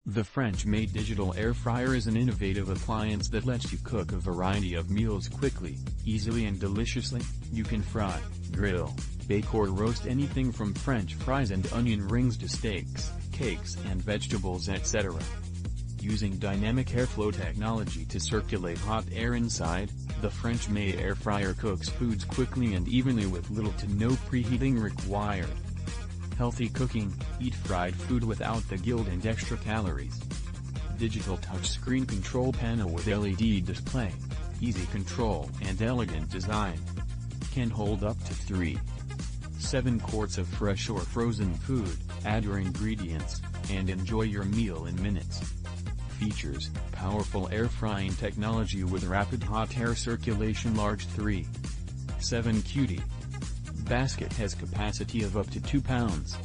The French-made digital air fryer is an innovative appliance that lets you cook a variety of meals quickly, easily and deliciously. You can fry, grill, bake or roast anything from French fries and onion rings to steaks, cakes and vegetables etc. Using dynamic airflow technology to circulate hot air inside, the FrenchMay Air Fryer cooks foods quickly and evenly with little to no preheating required. Healthy cooking, eat fried food without the guilt and extra calories. Digital touchscreen control panel with LED display, easy control and elegant design. Can hold up to 7 quarts of fresh or frozen food. Add your ingredients, and enjoy your meal in minutes. Features: powerful air frying technology with rapid hot air circulation, large 3.7 cutie. Basket has capacity of up to 2 pounds.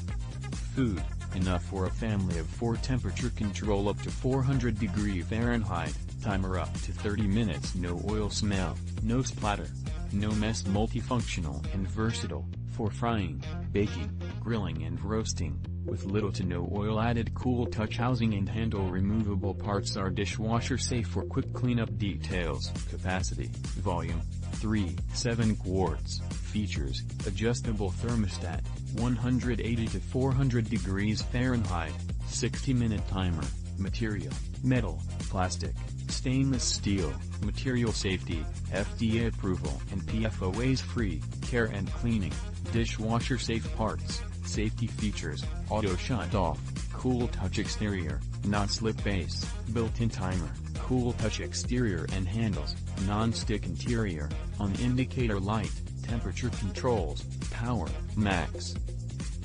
Food, enough for a family of 4. Temperature control up to 400 degrees Fahrenheit, timer up to 30 minutes. No oil smell, no splatter, no mess. Multifunctional and versatile, for frying, baking, grilling and roasting, with little to no oil added. Cool touch housing and handle removable parts are dishwasher safe for quick cleanup. Details: capacity, volume, 3.7 quarts. Features: adjustable thermostat, 180 to 400 degrees Fahrenheit, 60-minute timer. Material: metal, plastic, stainless steel. Material safety, FDA approval and PFOAs free. Care and cleaning, dishwasher safe parts. Safety features: auto shut off, cool touch exterior, not slip base, built-in timer, cool touch exterior and handles, non-stick interior, on indicator light. Temperature controls, power, max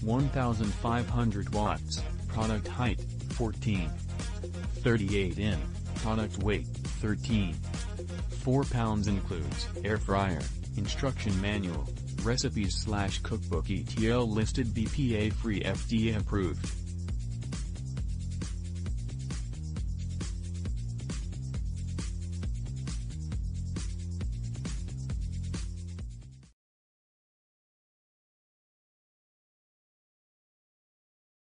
1500 watts, product height, 14.38 in, product weight, 13.4 pounds. Includes air fryer, instruction manual, recipes/cookbook, ETL listed, BPA free, FDA approved.